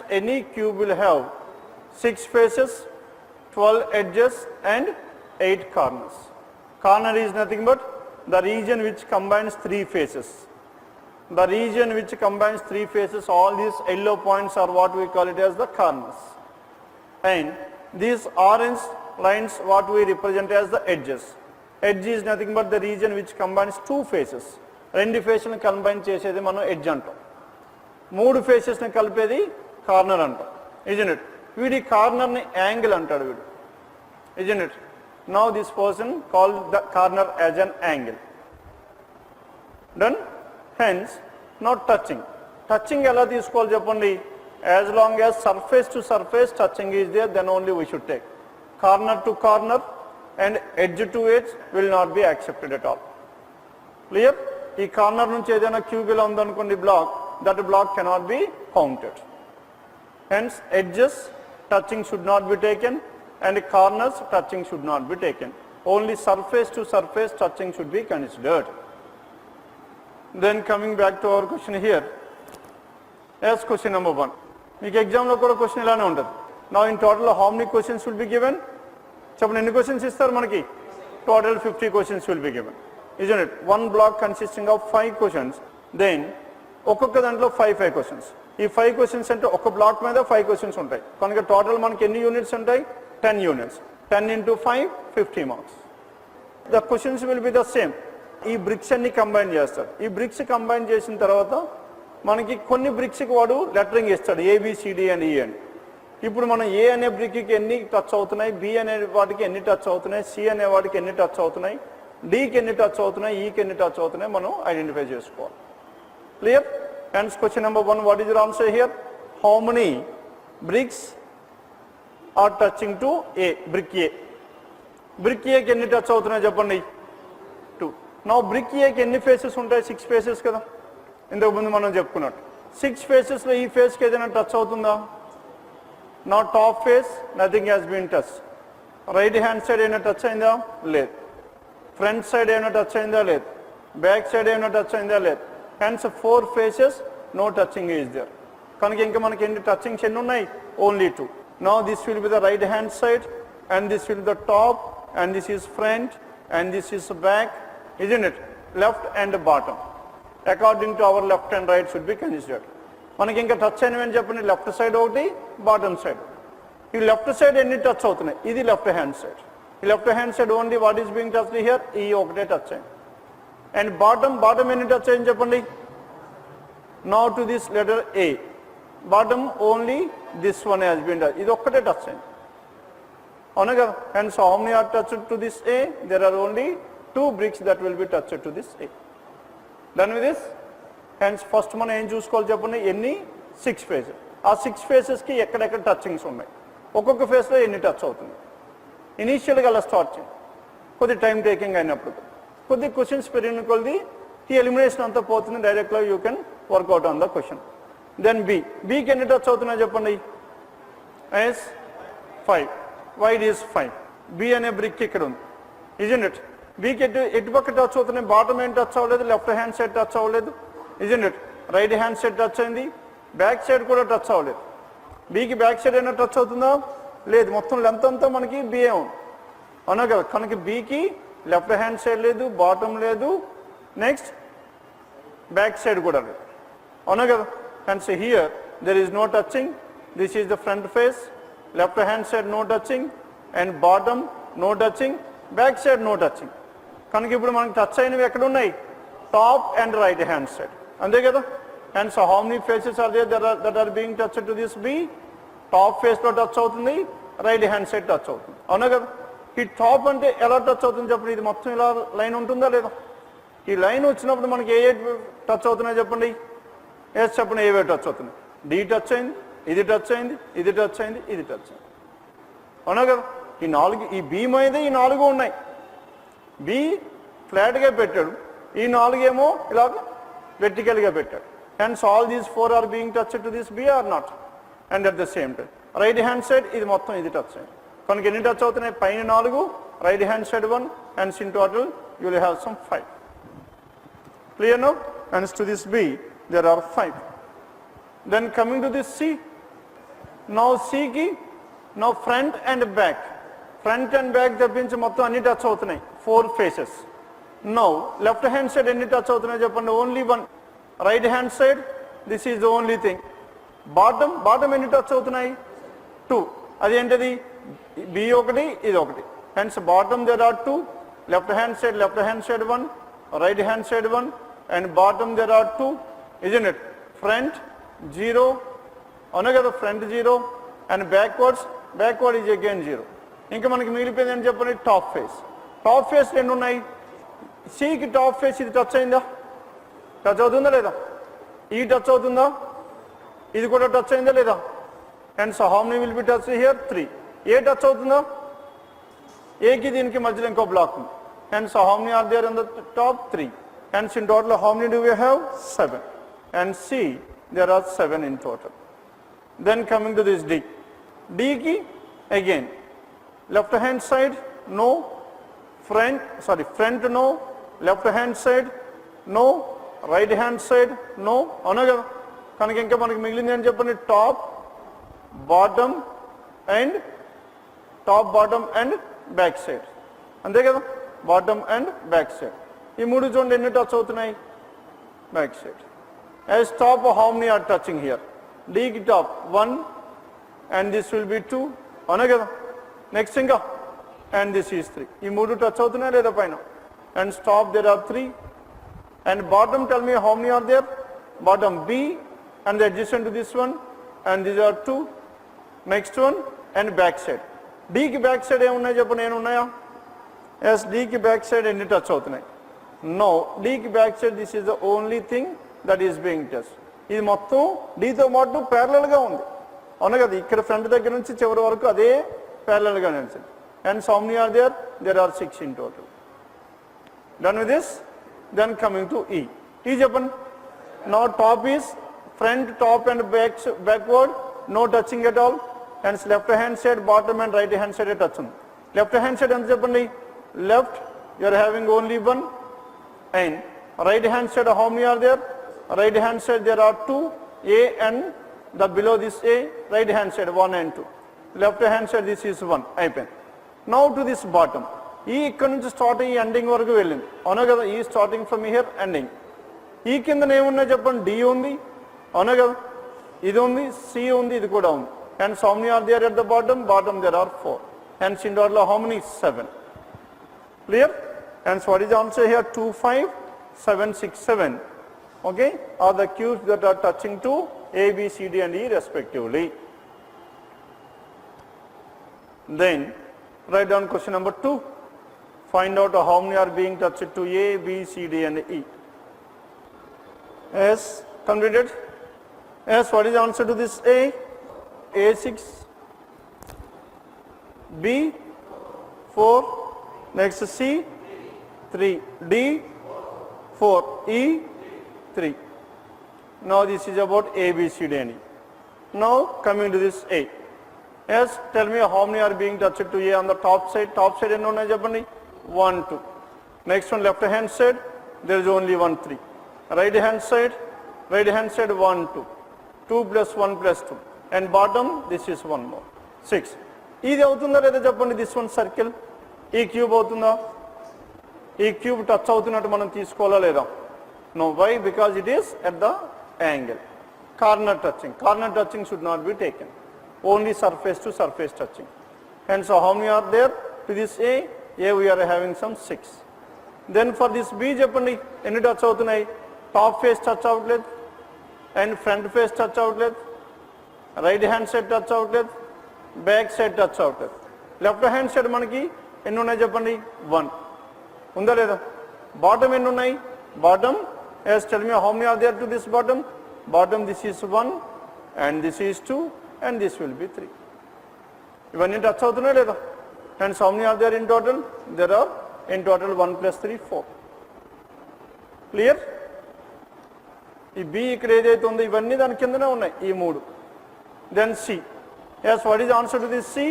any cube will have 6 faces, 12 edges and 8 corners. Corner is nothing but the region which combines 3 faces. The region which combines 3 faces, all these yellow points are what we call it as the corners. And these orange lines what we represent as the edges. Edge is nothing but the region which combines 2 faces. రెండు face ని combine చేసేది మనం edge అంటాం. 3 faces ని కలిపేది corner అంటాం. Isn't it? వీడి corner ని angle అంటాడు వీడు. Isn't it? Now this person called the corner as an angle. Done? Hence, not touching. Touching ఎలా తీసుకోవాలి చెప్పండి? As long as surface to surface touching is there, then only we should take. Corner to corner and edge to edge will not be accepted at all. Clear? ఈ corner నుంచి ఏదైనా cube ఇలా ఉందనుకోండి black, that block cannot be counted. Hence, edges touching should not be taken and corners touching should not be taken. Only surface to surface touching should be considered. Then coming back to our question here, as question number 1. మీకు ఎగ్జామ్లో కూడా question ఇలానే ఉంటుంది. Now in total how many questions will be given? చెప్పండి ఎన్ని questions ఇస్తారు మనకి? Total 50 questions will be given. Isn't it? One block consisting of 5 questions. Then ఒక్కొక్క దాంట్లో 5 questions. ఈ 5 questions అంటే ఒక బ్లాక్ మీద 5 questions ఉంటాయి. కనుక టోటల్ మనకి ఎన్ని యూనిట్స్ ఉంటాయి? 10 units. 10 into 5, 50 marks. The questions will be the same. ఈ బ్రిక్స్ అన్ని కంబైన్ చేస్తారు. ఈ బ్రిక్స్ కంబైన్ చేసిన తర్వాత మనకి కొన్ని బ్రిక్స్కి వాడు లెటరింగ్ ఇస్తాడు, ABCD అండ్ E అని. ఇప్పుడు మనం ఏ అనే బ్రిక్కి ఎన్ని టచ్ అవుతున్నాయి, B అనే వాటికి ఎన్ని టచ్ అవుతున్నాయి, C అనే వాటికి ఎన్ని టచ్ అవుతున్నాయి, Dకి ఎన్ని టచ్ అవుతున్నాయి, Eకి ఎన్ని టచ్ అవుతున్నాయి మనం ఐడెంటిఫై చేసుకోవాలి. Clear? Hence question number 1, what is your answer here? How many bricks are touching to A? Brick A. Brick A కి ఎన్ని టచ్ అవుతున్నాయి చెప్పండి? 2. Now brick A కి ఎన్ని ఫేసెస్ ఉంటాయి? 6 ఫేసెస్ కదా, ఇంతకు ముందు మనం చెప్పుకున్నట్టు. 6 ఫేసెస్లో ఈ ఫేస్కి ఏదైనా టచ్ అవుతుందా? నా top face nothing has been touch. Right hand side ఏమైనా టచ్ అయిందా? లేదు. ఫ్రంట్ సైడ్ ఏమైనా టచ్ అయిందా? లేదు. బ్యాక్ సైడ్ ఏమైనా టచ్ అయిందా? లేదు. Hence 4 faces, no touching is there. కనుక ఇంకా మనకి ఎన్ని టచింగ్స్ ఎన్ని ఉన్నాయి? Only 2. Now this will be the right hand side and this will be the top and this is front and this is back, isn't it? Left and bottom. According to our left and right should be considered. మనకి ఇంకా touch అయినవి అని చెప్పండి, left side ఒకటి, bottom side. ఈ left side ఎన్ని touch అవుతున్నాయి? ఇది లెఫ్ట్ హ్యాండ్ సైడ్. ఈ left hand side only what is being touch here? ఈ ఒకటే టచ్ అయింది. అండ్ బాటమ్ ఎన్ని టచ్ అయింది చెప్పండి? Now to this letter A, bottom only this one has been touched. ఇది ఒక్కటే టచ్ అయింది, అవునా కదా? And so how many are touched to this A? There are only 2 bricks that will be touched to this A. Done with this? Hence first మనం ఏం చూసుకోవాలి చెప్పండి? ఎన్ని? 6 ఫేసెస్. ఆ 6 ఫేసెస్కి ఎక్కడెక్కడ టచింగ్స్ ఉన్నాయి, ఒక్కొక్క ఫేస్లో ఎన్ని టచ్ అవుతుంది. ఇనీషియల్గా అలా స్టార్ట్ చేయండి, కొద్ది టైం టేకింగ్ అయినప్పుడు కొద్ది క్వశ్చన్స్ పెరిగిన కొద్ది ఈ ఎలిమినేషన్ అంతా పోతుంది. డైరెక్ట్గా you can work out on the question. Then బీకి ఎన్ని టచ్ అవుతున్నాయి చెప్పండి? Yes 5. Why it is 5? B అనే బ్రిక్ ఇక్కడ ఉంది, ఇజంట్ ఇట్? బీకి ఎటుపక్క టచ్ అవుతున్నాయి? బాటమ్ ఏం టచ్ అవ్వలేదు, లెఫ్ట్ హ్యాండ్ సైడ్ టచ్ అవ్వలేదు, isn't it? Right hand side touch అయింది, బ్యాక్ సైడ్ కూడా టచ్ అవ్వలేదు. బీకి బ్యాక్ సైడ్ అయినా టచ్ అవుతుందా? లేదు. మొత్తం లెంత్ అంతా మనకి బిఏ ఉంది, అవునా కదా? కనుక బీకి లెఫ్ట్ హ్యాండ్ సైడ్ లేదు, బాటమ్ లేదు, నెక్స్ట్ బ్యాక్ సైడ్ కూడా లేదు, అవునా కదా? And so here there is no touching. This is the front face, left hand side no touching and bottom no touching, back side no touching. కనుక ఇప్పుడు మనకి touch అయినవి ఎక్కడ ఉన్నాయి? Top and right hand side, అంతే కదా? And so how many faces are there that are being touched to this B? Top ఫేస్లో touch అవుతుంది, రైట్ హ్యాండ్ సైడ్ టచ్ అవుతుంది, అవునా కదా? ఈ టాప్ అంటే ఎలా టచ్ అవుతుంది చెప్పండి? ఇది మొత్తం ఇలా లైన్ ఉంటుందా లేదా? ఈ లైన్ వచ్చినప్పుడు మనకి ఏ టచ్ అవుతున్నాయి చెప్పండి? ఎస్ చెప్పండి, ఏవే టచ్ అవుతున్నాయి? డి టచ్ అయింది, ఇది టచ్ అయింది, ఇది టచ్ అయింది, ఇది టచ్ అయింది, అవునా కదా? ఈ 4, ఈ బి మీద ఈ 4 ఉన్నాయి. బి ఫ్లాట్గా పెట్టాడు, ఈ 4 ఏమో ఇలాగ వెర్టికల్గా పెట్టాడు. Hence all these 4 are being touched to this B or not. And at the same time right hand side ఇది మొత్తం ఇది టచ్ అయింది. కనుక ఎన్ని టచ్ అవుతున్నాయి? పైన 4, right hand side 1, hence in total you will have some 5. Clear now? Hence to this B there are 5. Then coming to this C, Now C ki, now front and back. Front and back తప్పించి మొత్తం అన్ని touch అవుతున్నాయి, 4 faces. Now left hand side ఎన్ని touch అవుతున్నాయి చెప్పండి, only one. Right hand side, this is the only thing. Bottom ఎన్ని touch అవుతున్నాయి, 2. అది ఏంటది, B ఒకటి ఇది ఒకటి. Hence bottom there are 2. Left hand side 1, right hand side 1, and bottom there are 2, isn't it? Front 0, అవునా కదా, front 0, and backward is again 0. ఇంకా మనకి మిగిలిపోయింది అని చెప్పండి, టాప్ ఫేస్ రెండు ఉన్నాయి. సికి టాప్ ఫేస్ ఇది టచ్ అయిందా, టచ్ అవుతుందా లేదా, ఈ టచ్ అవుతుందా, ఇది కూడా టచ్ అయిందా లేదా, and so how many will be touch here, 3. A touch అవుతుందా, ఏకి దీనికి మధ్యలో ఇంకో బ్లాక్ ఉంది, and so how many are there in the top, 3. And in total how many do we have, 7. And see there are 7 in total. Then coming to this D ki again left hand side no, front no, left hand side no, right hand side no, అవునా కదా. కనుక ఇంకా మనకి మిగిలింది అని చెప్పండి, top bottom and back side, అంతే కదా, బాటమ్ అండ్ బ్యాక్ సైడ్. ఈ మూడు చూడండి ఎన్ని టచ్ అవుతున్నాయి, back side. As top how many are touching here, D కి top 1 and this will be 2, అవునా కదా. నెక్స్ట్ ఇంకా, and this is 3. ఈ మూడు టచ్ అవుతున్నాయి లేదా పైన, and stop there are 3. and bottom, tell me how many are there, bottom B and the adjacent to this one, and these are 2. next one, and back side. D కి back side ఏమున్నాయి చెప్పండి, ఏమి ఉన్నాయా, yes, D కి back side ఎన్ని touch అవుతున్నాయి, no, D కి back side this is the only thing that is being touched. ఇది మొత్తం D తో పాటు ప్యారలల్ గా ఉంది, అవునా కదా. ఇక్కడ ఫ్రంట్ దగ్గర నుంచి చివరి వరకు అదే ప్యారలల్ గా నిలిచింది. And so many are there are 6 in total. Done with this, then coming to E. చెప్పండి, now top is front, top and backward, no touching at all. And left hand side bottom and right hand side touch ఉంది. Left hand side ఎంత చెప్పండి, left you are having only 1. And right hand side how many are there, right hand side there are 2, A and the below this A, right hand side 1 and 2, left hand side this is 1, అయిపోయింది. now to this bottom, ఈ ఇక్కడ నుంచి start అయ్యి ending వరకు వెళ్ళింది, అవునా కదా. ఈ స్టార్టింగ్ ఫ్రమ్ హియర్ ఎండింగ్. ఈ కింద ఏమున్నాయి చెప్పండి, D ఉంది, అవునా కదా, ఇది ఉంది, C ఉంది, ఇది కూడా ఉంది. and so many are there at the bottom there are 4. and in total how many, 7. clear. and so what is the answer here, 2, 5, 7, 6, 7, okay, are the cubes that are touching to A, B, C, D and E respectively. Then write down question number 2. Find out how many are being touched to A, B, C, D and E. Yes, completed. Yes, what is the answer to this A? A 6, B 4, next C 3, D 4, E 3. Now this is about A, B, C, D and E. Now coming to this A. Yes, tell me how many are being touched to A on the top side. Top side ఎన్ని ఉన్నాయి చెప్పండి, 1, 2. Next one, left hand side there is only 1, 3. Right hand side 1, 2. 2 plus 1 plus 2. And bottom this is 1 more, 6. ఇది అవుతుందా లేదా చెప్పండి, this one circle. ఈ cube అవుతుందా, ఈ క్యూబ్ టచ్ అవుతున్నట్టు మనం తీసుకోవాలా లేదా, no. Why? Because it is at the angle. Corner touching should not be taken, only surface to surface touching. And so how many are there to this A? We are having some 6. Then for this B చెప్పండి, ఎన్ని touch అవుతున్నాయి, top face touch అవ్వట్లేదు, and front face touch అవ్వట్లేదు, right hand side touch అవ్వట్లేదు, back side touch అవ్వట్లేదు. Left hand side మనకి ఎన్ని ఉన్నాయి చెప్పండి, 1 ఉందా లేదా. బాటమ్ ఎన్ని ఉన్నాయి, bottom, yes, tell me how many are there to this bottom. This is 1 and this is 2 and this will be 3. ఇవన్నీ టచ్ అవుతున్నాయి లేదా. and how many are there in total, there are in total 1 plus 3, 4. clear. ఈ B ఇక్కడ ఏదైతే ఉందో ఇవన్నీ దాని కిందనే ఉన్నాయి ఈ మూడు. then C. yes, what is the answer to this C?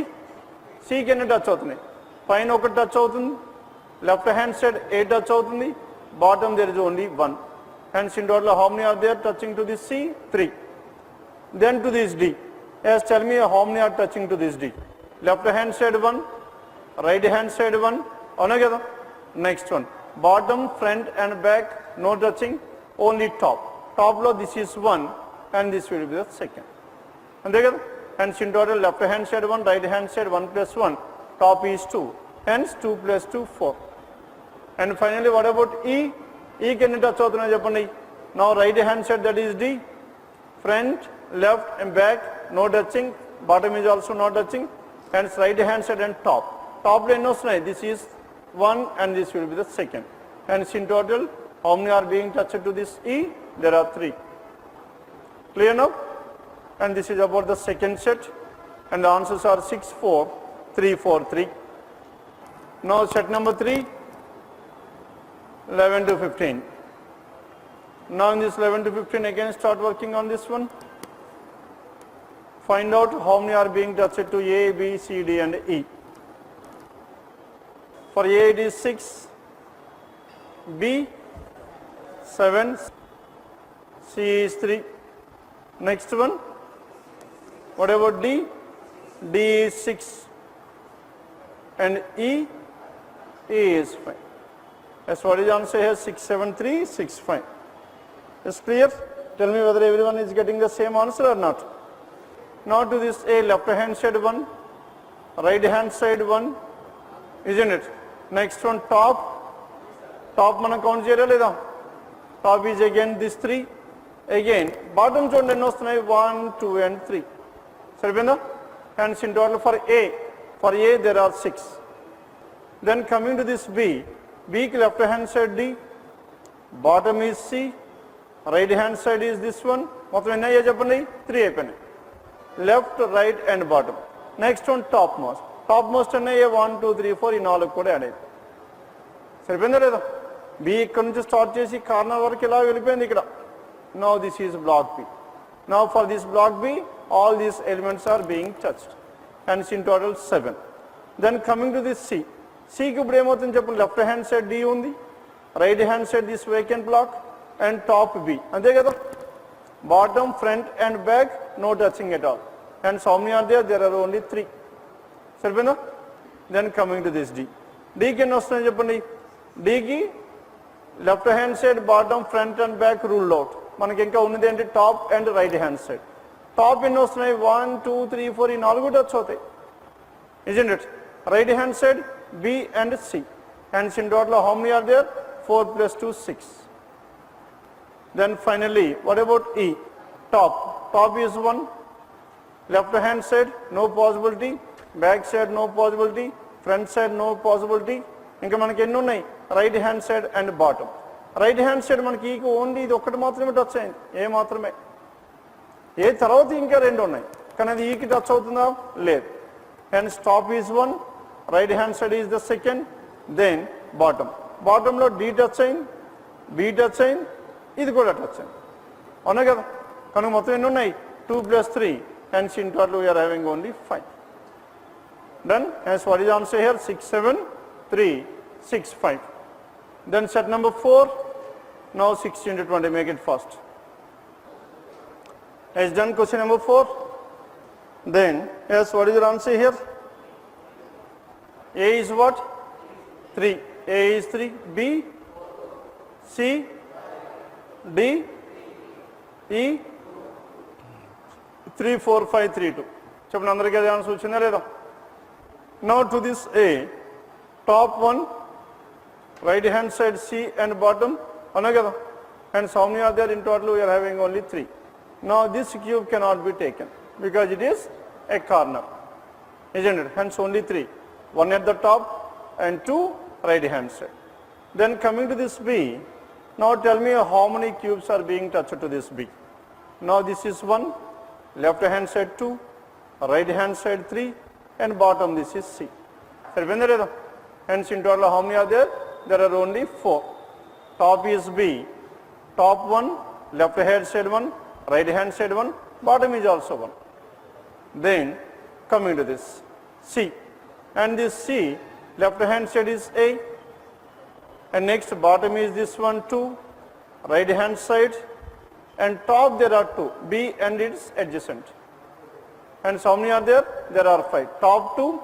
C కి ఎన్ని టచ్ అవుతున్నాయి, పైన ఒకటి టచ్ అవుతుంది, లెఫ్ట్ హ్యాండ్ సైడ్ 8 టచ్ అవుతుంది, bottom there is only 1. and in total how many are there touching to this C? 3. then to this D. Yes, tell me how many are touching to this D. Left hand side one, right hand side one, together. Next one, bottom, front and back, no touching, only top. Top low, this is one and this will be the second. And together, hence in total left hand side one, right hand side 1 plus 1, top is 2, hence 2 plus 2, 4. And finally, what about E? E can touch out Japani. Now right hand side, that is D, front, left and back, no touching, bottom is also not touching, hence right hand side and top. Top lane no snake, this is 1 and this will be the second. Hence in total, how many are being touched to this E? There are 3. Clear now? And this is about the second set, and the answers are 6, 4, 3, 4, 3. Now set number 3, 11 to 15. Now in this 11 to 15, again start working on this one. Find out how many are being touched to A, B, C, D and E. For A it is 6, B 7, C is 3. Next one, what about D? D is 6 and E is 5. That's what is answer here, 6, 7, 3, 6, 5. Is clear? Tell me whether everyone is getting the same answer or not. Now to this A, left hand side 1, right hand side 1, isn't it? Next one, top mana count cheyaleda. Top is again this 3. Again, bottom chudandi enni vastunnayi 1, 2 and 3. Saripinda? Hence in total for A there are 6. Then coming to this B, B ki left hand side D, bottom is C, right hand side is this one. Mottham enni ayya cheppandi? 3 ayipani. Left, right and bottom. Next one, topmost. Topmost enni ayya 1, 2, 3, 4 in all kuda add ayipandi. Saripinda ledha? B ikkada nunchi start chesi corner varaku ila velipayindi ikkada. Now this is block B. Now for this block B, all these elements are being touched. Hence in total 7. Then coming to this C. C ki ippudu emoutundi cheppandi? Left hand side D undi, right hand side this vacant block and top B. Ante kada? Bottom, front and back, no touching at all. Hence how many are there? There are only 3. Saripinda? Then coming to this D. D ki enni vastunayi cheppandi? D ki left hand side, bottom, front and back ruled out. మనకి ఇంకా ఉన్నది ఏంటి? Top and right hand side. Top ఎన్ని వస్తున్నాయి? 1, 2, 3, 4 ఈ 4 touch అవుతాయి. Isn't it? Right hand side B and C. Hence in total how many are there? 4 plus 2, 6. Then finally, what about E? Top. Top is 1. Left hand side no possibility. Back side no possibility. Front side no possibility. ఇంకా మనకి ఎన్ని ఉన్నాయి? Right hand side and bottom. Right hand side మనకి ఈకి only ఇది ఒక్కటి మాత్రమే touch అయింది. ఏ మాత్రమే. ఏ తర్వాత ఇంకా 2 ఉన్నాయి, కానీ అది ఈకి టచ్ అవుతుందా? లేదు. Hence top is 1, right hand side is the second, then bottom. బాటంలో D టచ్ అయింది, B టచ్ అయింది, ఇది కూడా టచ్ అయింది. అవునా కదా? కనుక మొత్తం ఎన్ని ఉన్నాయి? 2 plus 3. Hence in total we are having only 5. Done. Hence what is answer here? 6, 7, 3, 6, 5. Then set number 4. Now 16 to 20, make it fast. Has done question number 4. Then, yes, what is your answer here? A is what? 3. A is 3. B, C, D, E, 3, 4, 5, 3, 2. Chapter andariki adi answer vachinda leda? Now to this A, top 1, right hand side C and bottom, anagada. Hence how many are there? In total we are having only 3. Now this cube cannot be taken because it is a corner, isn't it? Hence only 3. 1 at the top and 2 right hand side. Then coming to this B, now tell me how many cubes are being touched to this B. Now this is 1, left hand side 2, right hand side 3 and bottom this is C. Hence in total how many are there? There are only 4. Top is B. Top 1, left hand side 1, right hand side 1, bottom is also 1. Then coming to this C. And this C, left hand side is A. And next bottom is this one 2, right hand side. And top there are 2, B and its adjacent. Hands how many are there? There are 5. Top 2,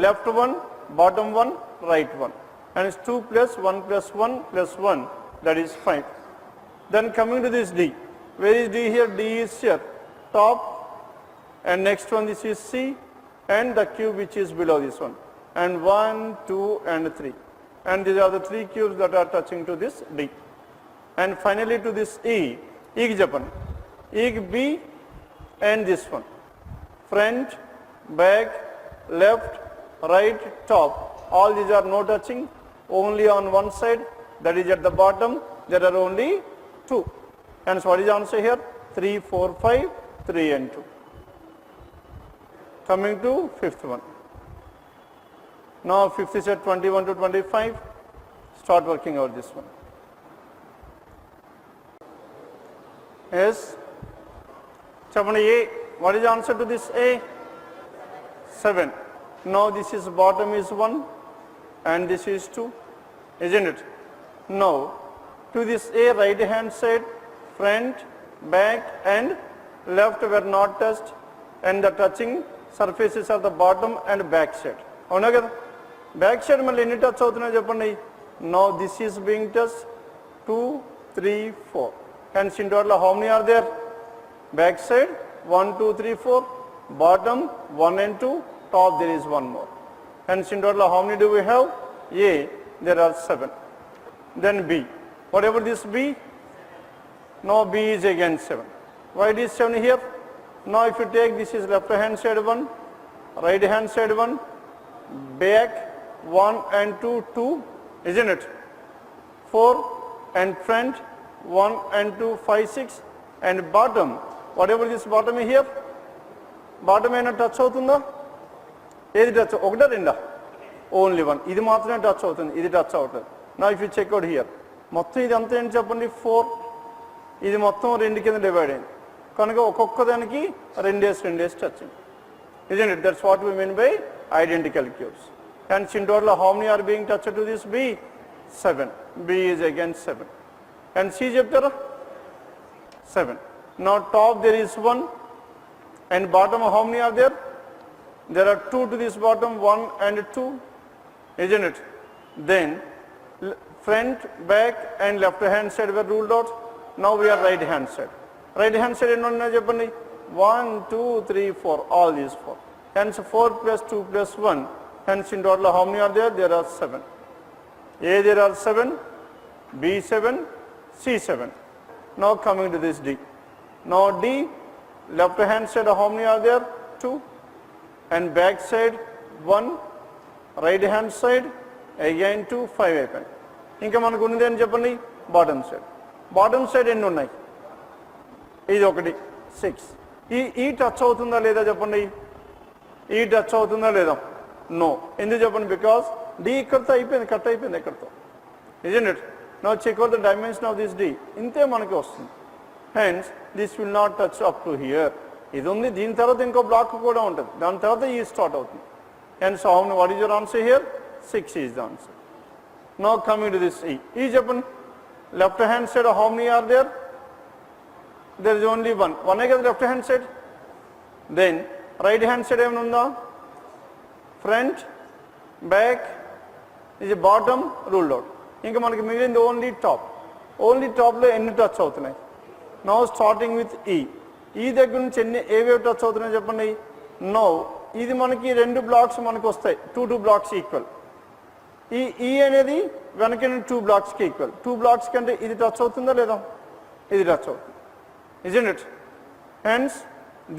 left 1, bottom 1, right 1. Hands 2 plus 1 plus 1 plus 1, that is 5. Then coming to this D. Where is D here? D is here. Top, and next one this is C, and the cube which is below this one. And 1, 2 and 3. And these are the 3 cubes that are touching to this D. And finally to this E. E Japan. E B and this one. Front, back, left, right, top. All these are no touching. Only on one side. That is at the bottom. There are only 2. Hence what is the answer here? 3, 4, 5, 3 and 2. Coming to fifth one. Now fifth is at 21 to 25. Start working out this one. Yes. Chapter A. What is the answer to this A? 7. Now this is bottom is 1 and this is 2. Isn't it? Now to this A, right hand side, front, back and left were not touched, and the touching surfaces are the bottom and back side. Avuna kada? Back side malli enni touch avutunnayo cheppandi. Now this is being touched 2, 3, 4. Hence in total how many are there? Back side 1, 2, 3, 4. Bottom 1 and 2. Top there is one more. Hence in total how many do we have? A, there are 7. Then B. Whatever this B? Now B is again 7. Why it is 7 here? Now if you take this is left hand side 1, right hand side 1, back 1 and 2, 2, isn't it? 4 and front 1 and 2, 5, 6, and bottom, whatever this bottom is here, bottom aina touch avutunda? Edi touch? Okata renda? Only one. Idi maatrame touch avutundi, idi touch avutadu. Now if you check out here, మొత్తం ఇది అంతా ఏంటి చెప్పండి 4, ఇది మొత్తం 2 కింద divide అయింది కనుక ఒక్కొక్క దానికి 2 touching. Isn't it? That's what we mean by identical cubes. Hence in total how many are being touched to this B? 7. B is again 7. And C chapter 7. Now top there is 1 and bottom how many are there? There are 2 to this bottom, 1 and 2, isn't it? Then front, back and left hand side were ruled out. Now we are right hand side. Right hand side enno unnayo cheppandi? 1, 2, 3, 4, all these 4. Hence 4 plus 2 plus 1. Hence in total how many are there? There are 7. A there are 7, B 7, C 7. Now coming to this D. Now D, left hand side how many are there? 2. And back side 1, right hand side again 2, 5 అయిపోయింది. ఇంకా మనకు ఉన్నది అని చెప్పండి bottom side. Bottom side ఎన్ని ఉన్నాయి? ఇది ఒకటి 6. ఈ టచ్ అవుతుందా లేదా చెప్పండి? ఈ టచ్ అవుతుందా లేదా? నో. ఎందుకు చెప్పండి? బికాస్ డి ఇక్కడితో అయిపోయింది, కట్ అయిపోయింది ఎక్కడితో. isn't it? Now check out the dimension of this D. ఇంతే మనకి వస్తుంది. Hence this will not touch up to here. ఇది ఉంది, దీని తర్వాత ఇంకో బ్లాక్ కూడా ఉంటుంది, దాని తర్వాత ఈ స్టార్ట్ అవుతుంది. Hence how many? What is your answer here? 6 is the answer. Now coming to this E. E చెప్పండి. Left hand side how many are there? There is only one. One is left hand side. Then right hand side ఏమైనా ఉందా? Front, back, is bottom, ruled out. ఇంకా మనకి మిగిలింది only top. Only టాప్లో ఎన్ని touch అవుతున్నాయి? Now starting with ఈ. ఈ దగ్గర నుంచి ఎన్ని ఏవేవి టచ్ అవుతున్నాయి చెప్పండి? నో, ఇది మనకి 2 బ్లాక్స్ మనకు వస్తాయి, 2 బ్లాక్స్ ఈక్వల్. ఈ అనేది వెనక 2 బ్లాక్స్కి ఈక్వల్. 2 బ్లాక్స్ కంటే ఇది టచ్ అవుతుందా లేదా? ఇది టచ్ అవుతుంది. isn't it? Hence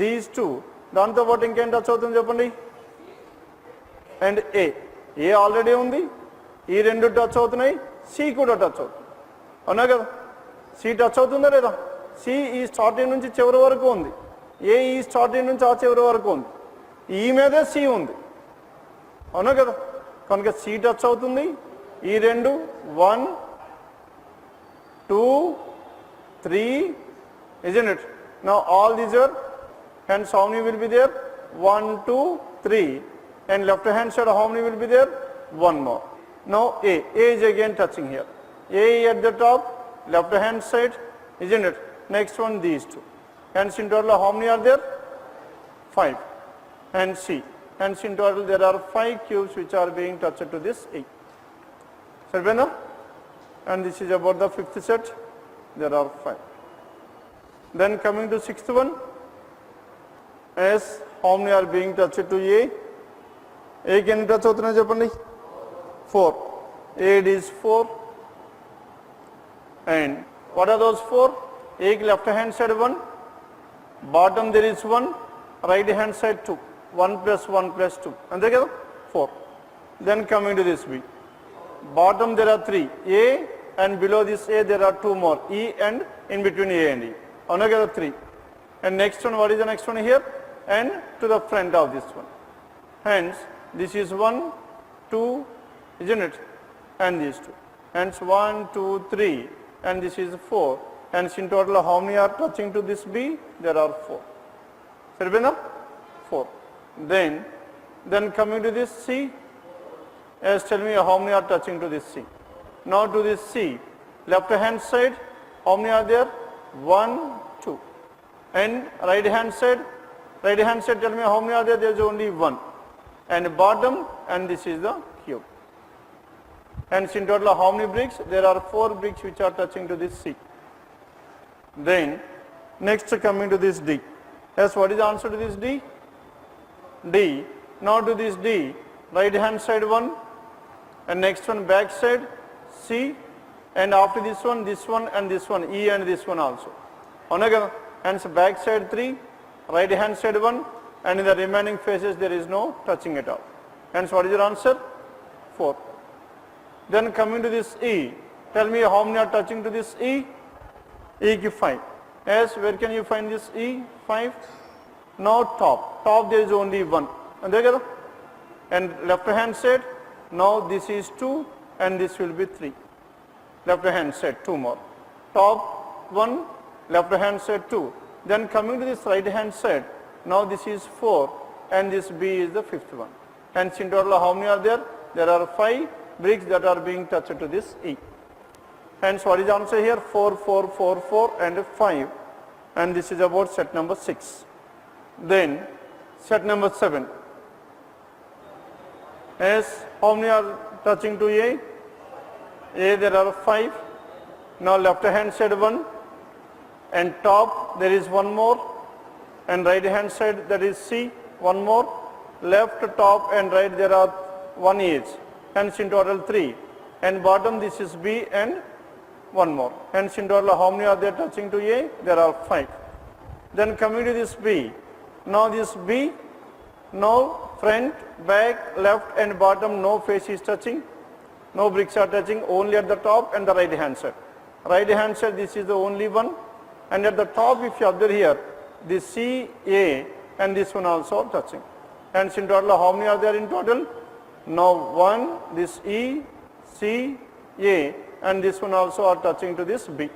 these 2. దాంతో పాటు ఇంకేం టచ్ అవుతుంది చెప్పండి? అండ్ ఏ ఆల్రెడీ ఉంది, ఈ 2 టచ్ అవుతున్నాయి, సి కూడా టచ్ అవుతుంది, అవునా కదా? సి టచ్ అవుతుందా లేదా? సి ఈ స్టార్టింగ్ నుంచి చివరి వరకు ఉంది, ఏ ఈ స్టార్టింగ్ నుంచి ఆ చివరి వరకు ఉంది, ఈ మీదే సి ఉంది, అవునా కదా? కనుక సి టచ్ అవుతుంది, ఈ 2, 1, 2, 3, isn't it? Now all these are, hence how many will be there? 1, 2, 3, and left hand side how many will be there? 1 more. Now A is again touching here. A at the top, left hand side, isn't it? Next one these 2. Hence in total how many are there? 5. and C. Hence in total there are 5 cubes which are being touched to this E. Sarvena? And this is about the 5th set. There are 5. Then coming to 6th one, as how many are being touched to A? A can touch hotna Japandi? 4. A is 4. And what are those 4? A left hand side 1, bottom there is 1, right hand side 2. 1 plus 1 plus 2. And there 4. Then coming to this B. Bottom there are 3. A and below this A there are 2 more. E and in between A and E. Another 3. And next one, what is the next one here? And to the front of this one. Hence, this is 1, 2, isn't it? And these 2. Hence 1, 2, 3. And this is 4. Hence in total how many are touching to this B? There are 4. Sarvena? 4. Then coming to this C. As tell me how many are touching to this C. Now to this C. Left hand side, how many are there? 1, 2. And right hand side tell me how many are there? There is only 1. And bottom, and this is the cube. And in total how many bricks? There are 4 bricks which are touching to this C. Then next coming to this D. Yes, what is the answer to this D? D. Now to this D, right hand side 1, and next one back side C, and after this one, and this one, E and this one also. Hence back side 3, right hand side 1, and in the remaining faces there is no touching at all. Hence what is your answer? 4. Then coming to this E, tell me how many are touching to this E? E ki 5. Yes, where can you find this E? 5. Now top there is only 1. And left hand side, now this is 2 and this will be 3. Left hand side 2 more. Top 1, left hand side 2. Then coming to this right hand side, now this is 4 and this B is the 5th one. Hence in total how many are there? There are 5 bricks that are being touched to this E. Hence what is the answer here? 4, 4, 4, 4 and 5. And this is about set number 6. Then set number 7. As how many are touching to A? A there are 5. Now left hand side 1 and top there is 1 more, and right hand side that is C, 1 more. Left, top and right there are 1 each. Hence in total 3. And bottom this is B and 1 more. Hence in total how many are there touching to A? There are 5. Then coming to this B. Now this B, now front, back, left and bottom no face is touching. No bricks are touching, only at the top and the right hand side. Right hand side this is the only one, and at the top if you observe here, this C, A and this one also are touching. Hence in total how many are there in total? Now 1, this E, C, A and this one also are touching to this B.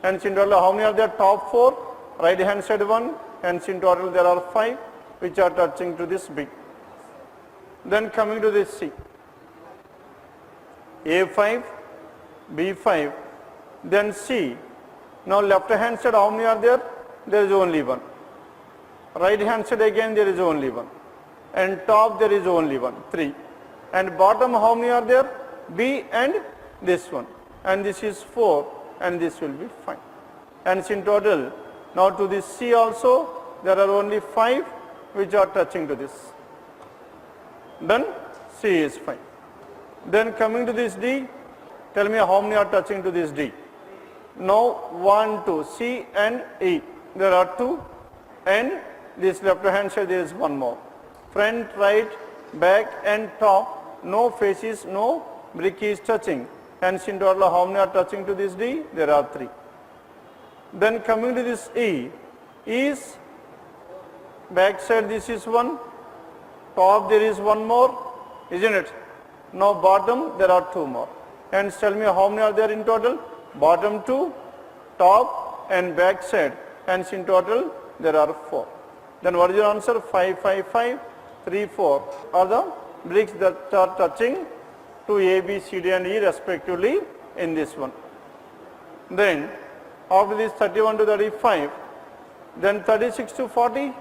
Hence in total how many are there? Top 4, right hand side 1, hence in total there are 5 which are touching to this B. Then coming to this C. A5, B5, then C. Now left hand side how many are there? There is only 1. Right hand side again there is only 1. And top there is only 1, 3. And bottom how many are there? B and this one. And this is 4 and this will be 5. And in total, now to this C also there are only 5 which are touching to this. Then C is 5. Then coming to this D, tell me how many are touching to this D. Now 1, 2, C and E. There are 2 and this left hand side there is 1 more. Front, right, back and top, no faces, no brick is touching. Hence in total how many are touching to this D? There are 3. Then coming to this E, is back side this is 1, top there is 1 more, isn't it? Now bottom there are 2 more. Hence tell me how many are there in total? Bottom 2, top and back side. Hence in total there are 4. Then what is your answer? 5, 5, 5, 3, 4 are the bricks that are touching to A, B, C, D and E respectively in this one. Then after this 31 to 35, then 36 to 40.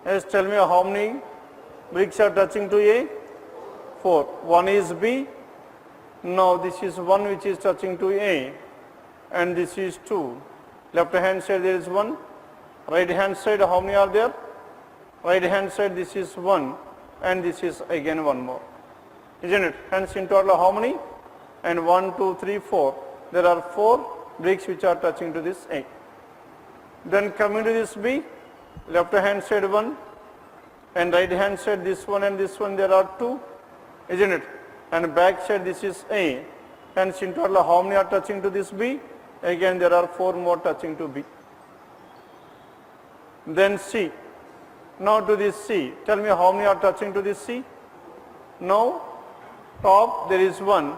Yes, tell me how many bricks are touching to A? 4. 1 is B. Now this is 1 which is touching to A, and this is 2. Left hand side there is 1. Right hand side how many are there? Right hand side this is 1, and this is again 1 more. Isn't it? Hence in total how many? And 1, 2, 3, 4. There are 4 bricks which are touching to this A. Then coming to this B, left hand side 1, and right hand side this one and this one there are 2. Isn't it? And back side this is A. Hence in total how many are touching to this B? Again there are 4 more touching to B. Then C. Now to this C. Tell me how many are touching to this C? Now top there is 1.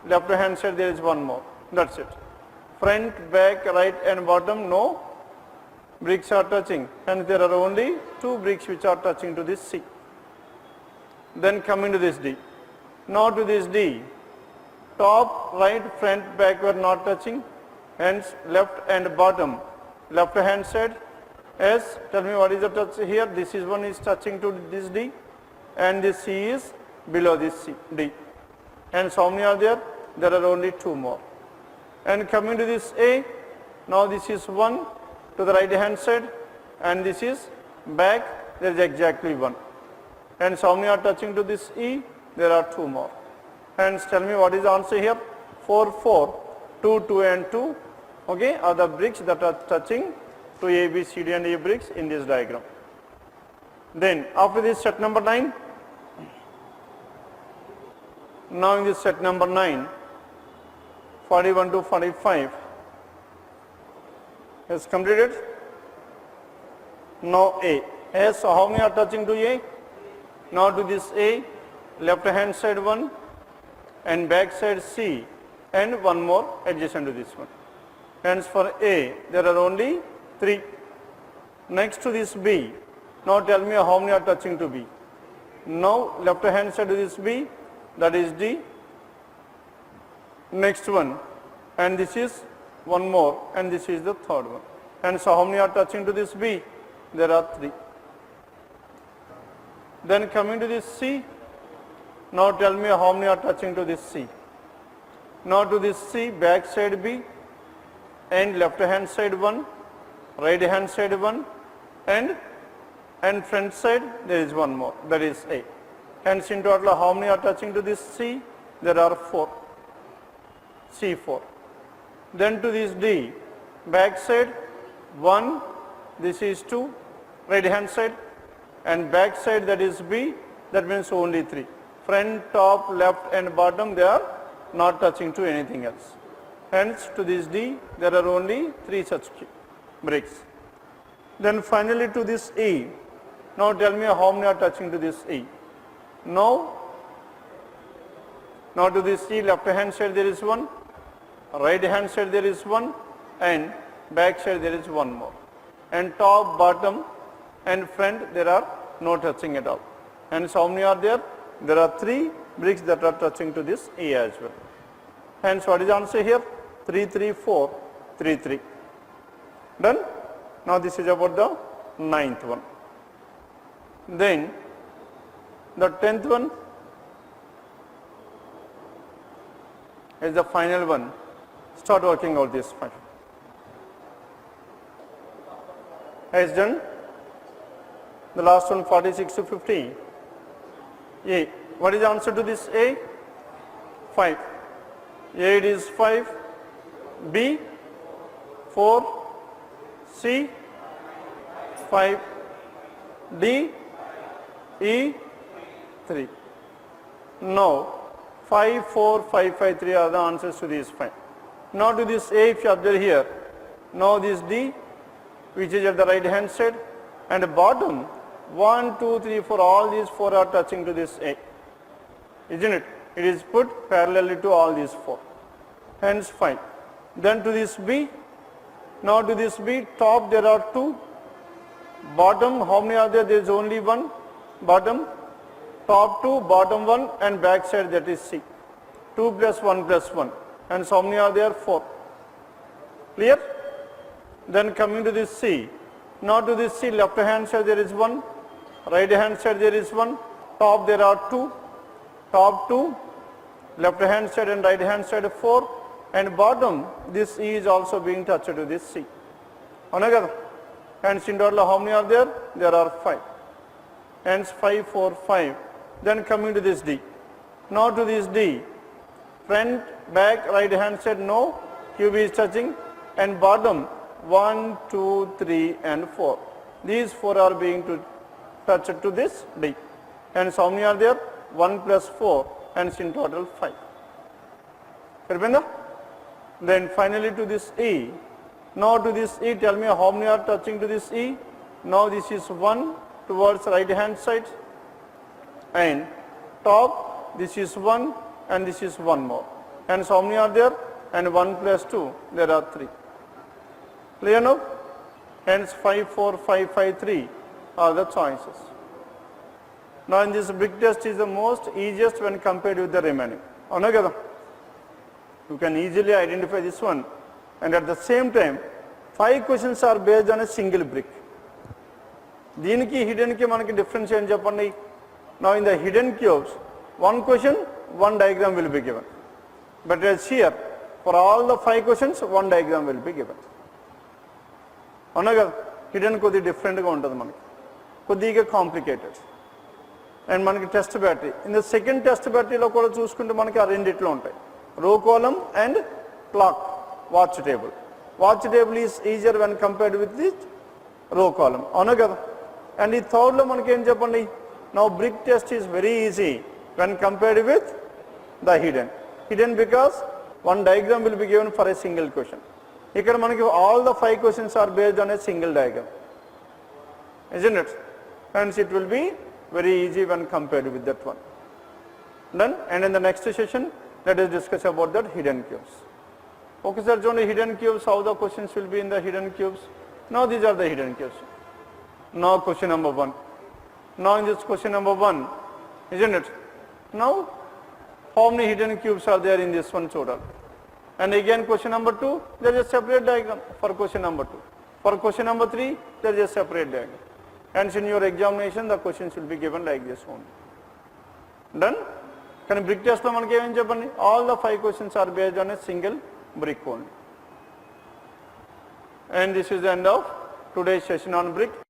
Left hand side there is 1 more. That's it. Front, back, right and bottom no bricks are touching. Hence there are only 2 bricks which are touching to this C. Then coming to this D. Now to this D. Top, right, front, back were not touching. Hence left and bottom. Left hand side. Yes, tell me what is the touch here? This is one is touching to this D, and this C is below this C, D. Hence how many are there? There are only 2 more. And coming to this A, now this is 1 to the right hand side, and this is back, there is exactly 1. Hence how many are touching to this E? There are 2 more. Hence tell me what is the answer here? 4, 4, 2, 2 and 2, okay, are the bricks that are touching to A, B, C, D and E bricks in this diagram. Then after this set number 9, now in this set number 9, 41 to 45 is completed. Now A. Yes, so how many are touching to A? Now to this A, left hand side 1 and back side C and 1 more adjacent to this one. Hence for A, there are only 3. Next to this B, now tell me how many are touching to B. Now left hand side to this B, that is D. Next one, and this is 1 more, and this is the third one. And so how many are touching to this B? There are 3. Then coming to this C, now tell me how many are touching to this C. Now to this C, back side B, and left hand side 1, right hand side 1, and front side there is 1 more, that is A. Hence in total how many are touching to this C? There are 4. C4. Then to this D, back side 1, this is 2, right hand side, and back side that is B, that means only 3. Front, top, left and bottom they are not touching to anything else. Hence to this D there are only 3 such bricks. Then finally to this E. Now tell me how many are touching to this E. Now to this E, left hand side there is 1, right hand side there is 1, and back side there is 1 more. And top, bottom and front there are no touching at all. Hence how many are there? There are 3 bricks that are touching to this E as well. Hence what is the answer here? 3, 3, 4, 3, 3. Done? Now this is about the 9th one. Then the 10th one is the final one. Start working out this one. Has done. The last one 46 to 50. A. What is the answer to this A? 5. A it is 5. B 4. C 5. D E 3. Now 5, 4, 5, 5, 3 are the answers to these 5. Now to this A, if you observe here, now this D, which is at the right hand side, and bottom 1, 2, 3, 4, all these 4 are touching to this A. Isn't it? It is put parallelly to all these 4. Hence 5. Then to this B, now to this B, top there are 2, bottom how many are there? There is only 1, bottom, top 2, bottom 1 and back side that is C. 2 plus 1 plus 1. And so how many are there? 4. Clear? Then coming to this C. Now to this C, left hand side there is 1, Right hand side there is 1, top there are 2, top 2, left hand side and right hand side 4, and bottom this E is also being touched to this C. Hence in total how many are there? There are 5. Hence 5, 4, 5. Then coming to this D. Now to this D, front, back, right hand side no, cube is touching, and bottom 1, 2, 3 and 4. These 4 are being touched to this D. Hence how many are there? 1 plus 4, hence in total 5. Then finally to this E. Now to this E, tell me how many are touching to this E? Now this is 1 towards right hand side, and top this is 1 and this is 1 more. Hence how many are there? And 1 plus 2, there are 3. Clear now? Hence 5, 4, 5, 5, 3 are the choices. Now in this brick test is the most easiest when compared with the remaining. You can easily identify this one, and at the same time 5 questions are based on a single brick. Deeniki hidden ki manaki difference em cheppandi. Now in the hidden cubes, 1 question, 1 diagram will be given. But as here, for all the 5 questions, 1 diagram will be given. Hidden kodi different ga untadi manaki. Kodiga complicated. And manaki test battery. In the second test battery lo kuda chuskunte manaki aa renditlo untayi. Row column and clock, watch table. Watch table is easier when compared with this row column. And the third lo manaki em cheppandi. Now brick test is very easy when compared with the hidden. Hidden because 1 diagram will be given for a single question. Here manaki all the 5 questions are based on a single diagram. Isn't it? Hence it will be very easy when compared with that one. Done? And in the next session, let us discuss about that hidden cubes. Okay sir, only hidden cubes, how the questions will be in the hidden cubes. Now these are the hidden cubes. Now question number 1. Now in this question number 1, isn't it? Now how many hidden cubes are there in this one total? And again question number 2, there is a separate diagram for question number 2. For question number 3, there is a separate diagram. Hence in your examination, the questions will be given like this only. Done? Can brick test lo manaki em cheppandi? All the 5 questions are based on a single brick only. And this is the end of today's session on brick.